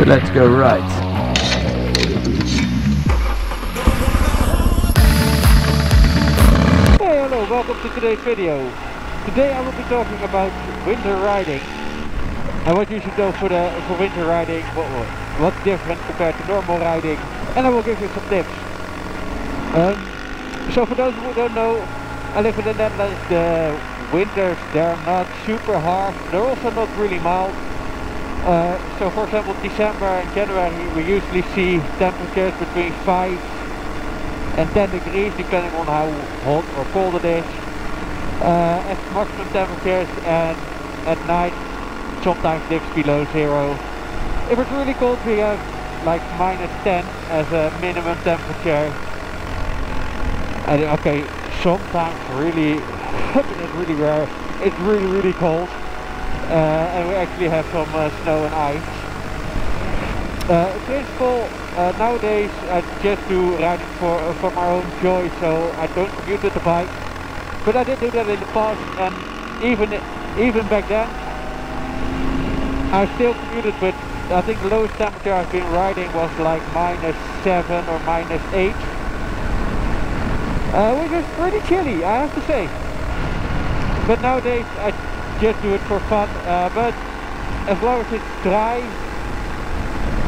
let's go right. Hey, hello, welcome to today's video. Today I will be talking about winter riding and what you should know for winter riding, what's different compared to normal riding, and I will give you some tips. So for those who don't know, I live in the Netherlands. The winters, they're not super harsh, they're also not really mild. So for example, December and January we usually see temperatures between 5 and 10 degrees depending on how hot or cold it is. At maximum temperatures, and at night sometimes dips below 0. If it's really cold we have like -10 as a minimum temperature. And okay, sometimes really, it's really rare, it's really cold. And we actually have some snow and ice. In principle, nowadays I just do riding for my own joy, so I don't commute with the bike. But I did do that in the past, and even back then I still commuted with, I think the lowest temperature I've been riding was like -7 or -8. Which is pretty chilly, I have to say. But nowadays I just do it for fun, but as long as it's dry,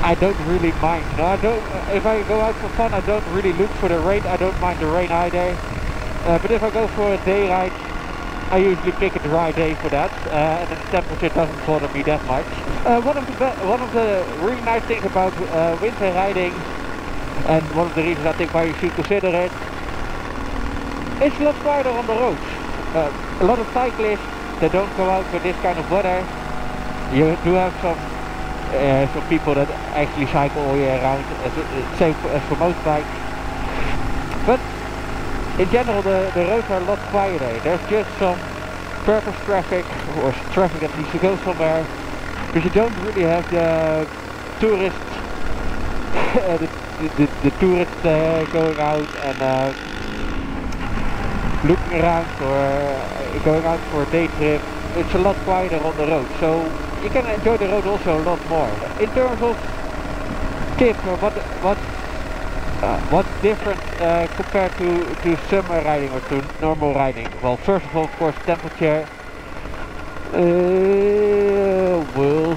I don't really mind. No, I don't. If I go out for fun, I don't really look for the rain. I don't mind the rain either. But if I go for a day ride, I usually pick a dry day for that, and the temperature doesn't bother me that much. One of the really nice things about winter riding, and one of the reasons I think why you should consider it, it's a lot quieter on the roads. A lot of cyclists, they don't go out with this kind of weather. You do have some people that actually cycle all year round, same as for most bikes. But in general the roads are a lot quieter. There's just some purpose traffic, or traffic that needs to go somewhere, but you don't really have the tourists the tourists going out and looking around or going out for a day trip. It's a lot quieter on the road, so you can enjoy the road also a lot more. In terms of tips, or what's different compared to summer riding or to normal riding? Well, first of all, of course, temperature. We'll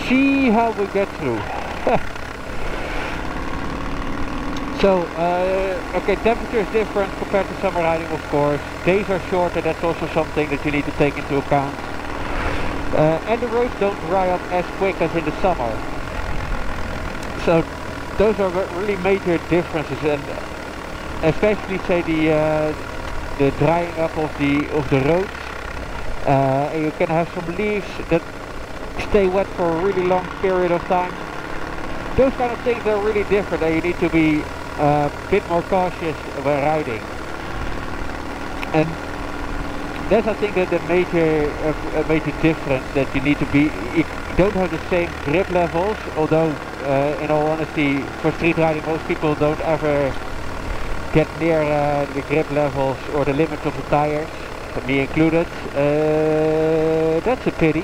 see how we get through. So, okay, temperature is different compared to summer riding, of course. Days are shorter, that's also something that you need to take into account. And the roads don't dry up as quick as in the summer. So, those are really major differences, and especially say the drying up of the roads. And you can have some leaves that stay wet for a really long period of time. Those kind of things are really different, and you need to be a bit more cautious when riding. And that's, I think, that the major difference, that you need to be, you don't have the same grip levels, although in all honesty for street riding most people don't ever get near the grip levels or the limits of the tires, me included. That's a pity.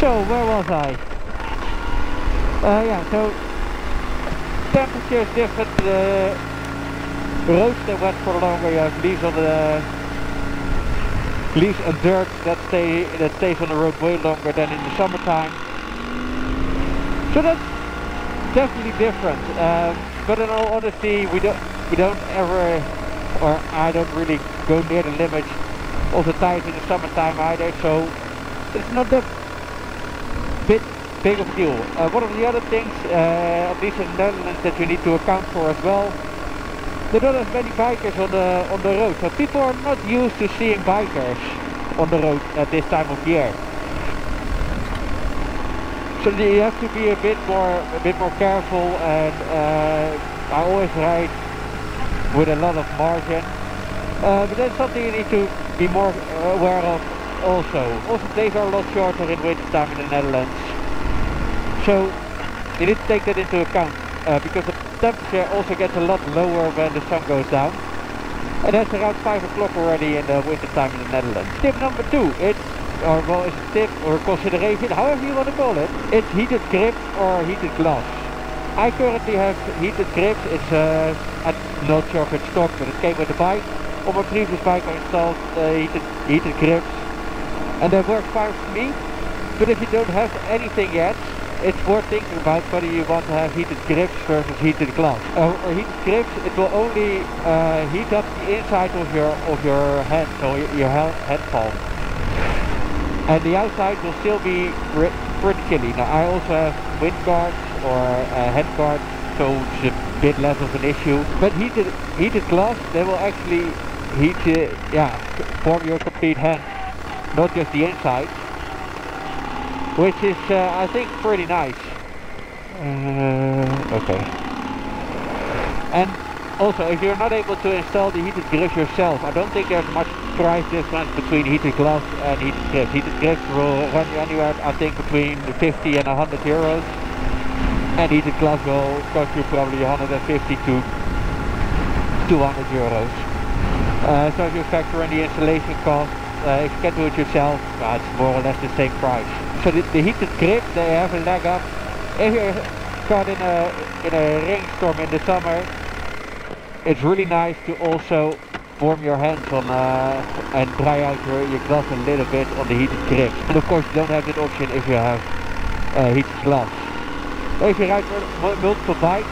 So, where was I? Yeah, so temperature is different, the roads stay wet for longer, you have leaves on leaves and dirt that stays on the road way longer than in the summertime. So that's definitely different. But in all honesty, we don't ever, or I don't really go near the limit of the tires in the summertime either, so it's not that big of a deal. One of the other things, at least in the Netherlands, that you need to account for as well, They don't have many bikers on the road, so people are not used to seeing bikers on the road at this time of year. So you have to be a bit more careful, and I always ride with a lot of margin. But that's something you need to be more aware of also. Also, days are a lot shorter in winter time in the Netherlands, so you need to take that into account, because the temperature also gets a lot lower when the sun goes down, and that's around 5 o'clock already in the winter time in the Netherlands. Tip number 2, it's a tip or consideration, however you want to call it. It's heated grips or heated gloves. I currently have heated grips. I'm not sure if it's stock, but it came with the bike. On my previous bike I installed heated grips, and that works fine for me. But if you don't have anything yet, it's worth thinking about whether you want to have heated grips versus heated gloves. Or heated grips, it will only heat up the inside of your hand, so your hand palm. And the outside will still be pretty chilly. Now I also have wind guards or hand guards, so it's a bit less of an issue. But heated gloves, they will actually form your complete hand, not just the inside, which is I think pretty nice. Okay. And also, if you're not able to install the heated grips yourself, I don't think there's much price difference between heated gloves and heated grips. Heated grips will run you anywhere, I think, between 50 and 100 euros. And heated gloves will cost you probably 150 to 200 euros. So if you factor in the installation cost, if you can do it yourself, it's more or less the same price. So the heated grip, they have a leg up. If you're caught in a rainstorm in the summer, it's really nice to also warm your hands on and dry out your gloves a little bit on the heated grips. And of course you don't have that option if you have heated gloves. If you ride multiple bikes,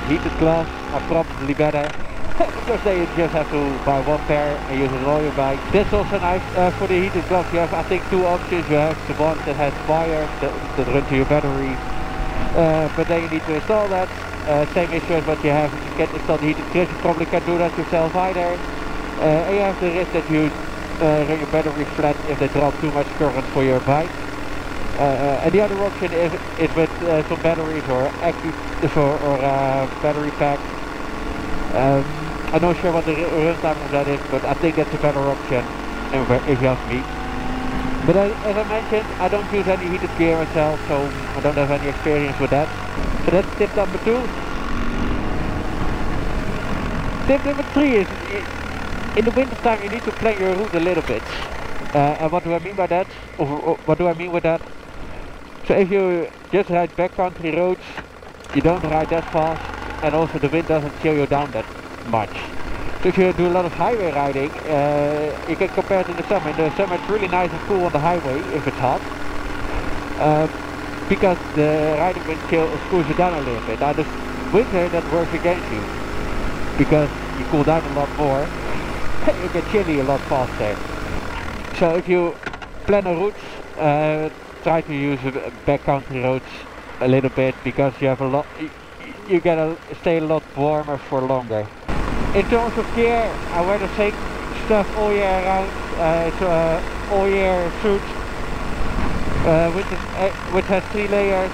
heated gloves are probably better. Because then you just have to buy one pair and use it on your bike. That's also nice. For the heated gloves you have, I think, two options. You have the one that has wires that run to your battery, but then you need to install that. Same issue as what you have if you can't install the heated grips. You probably can't do that yourself either. And you have the risk that you run your battery flat if they drop too much current for your bike. And the other option is with some batteries or battery pack. I'm not sure what the runtime of that is, but I think that's a better option if you ask me. But as I mentioned, I don't use any heated gear myself, so I don't have any experience with that. So that's tip number 2. Tip number 3 is, in the winter time you need to plan your route a little bit. And what do I mean by that? Or what do I mean with that? So if you just ride backcountry roads, you don't ride that fast, and also the wind doesn't chill you down that much. So if you do a lot of highway riding, you can compare it in the summer. In the summer it's really nice and cool on the highway if it's hot, because the riding wind cools you down a little bit. Now this winter that works against you, because you cool down a lot more, you get chilly a lot faster. So if you plan a route, try to use backcountry roads a little bit, because you have a lot. You gotta stay a lot warmer for longer. In terms of gear, I wear the same stuff all year round. It's all year suit, which has 3 layers: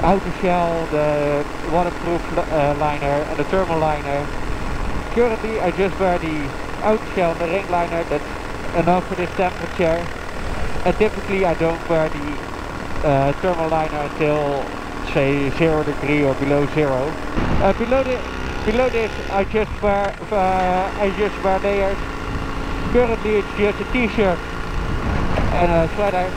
outer shell, the waterproof liner, and the thermal liner. Currently, I just wear the outer shell and the ring liner. That's enough for this temperature. And typically, I don't wear the thermal liner until, say, 0 degree or below 0. Below this I just wear layers. Currently it's just a t-shirt and a sweater,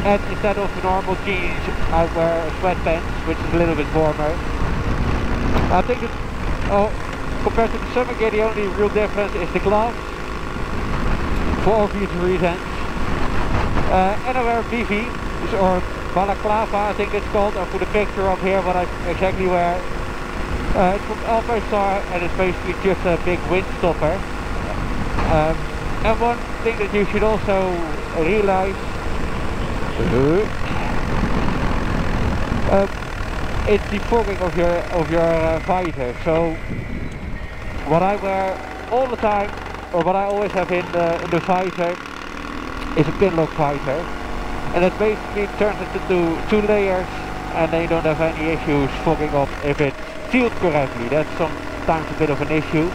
and instead of the normal jeans I wear sweatpants, which is a little bit warmer. I think compared to the summer gear, the only real difference is the gloves, for obvious reasons. And I wear BV, or balaclava, I think it's called. I'll put a picture up here what I exactly wear. It's from Alpinestars, and it's basically just a big wind stopper. And one thing that you should also realize, it's the fogging of your visor. So what I wear all the time, or what I always have in the visor, is a pin lock visor, and it basically turns it into 2 layers, and then you don't have any issues fogging up if it's sealed correctly. That's sometimes a bit of an issue.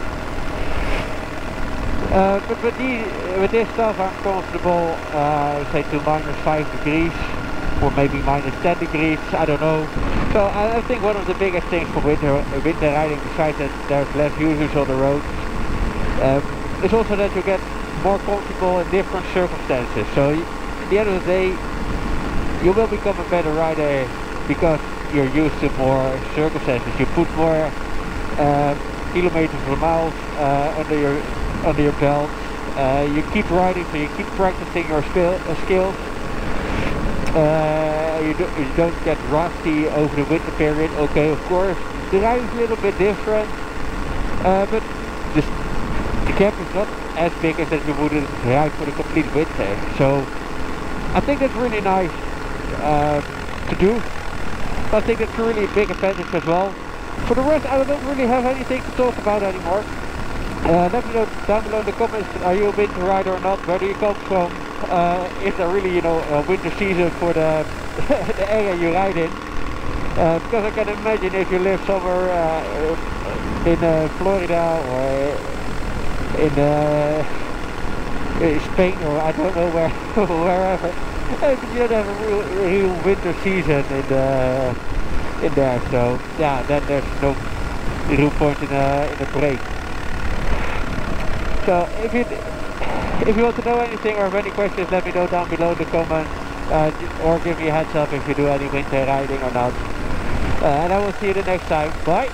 But with this stuff I'm comfortable, say to -5 degrees, or maybe -10 degrees, I don't know. So I think one of the biggest things for winter riding, besides that there's less users on the road, is also that you get more comfortable in different circumstances. So at the end of the day, you will become a better rider because you're used to more circumstances. You put more kilometers or miles under your belt. You keep riding, so you keep practicing your skills. You don't get rusty over the winter period. Okay, of course, the ride is a little bit different, but the gap is not as big as that you wouldn't ride for the complete winter. So I think that's really nice to do. I think it's a really big advantage as well. For the rest, I don't really have anything to talk about anymore. Let me know down below in the comments, are you a winter rider or not? Where do you come from? Is there really, a winter season for the, the area you ride in? Because I can imagine if you live somewhere in Florida or in Spain, or I don't know where, wherever, you don't have a real winter season in there. So yeah, then there's no real point in a break. So if you want to know anything or have any questions, let me know down below in the comments, or give me a heads up if you do any winter riding or not. And I will see you the next time. Bye!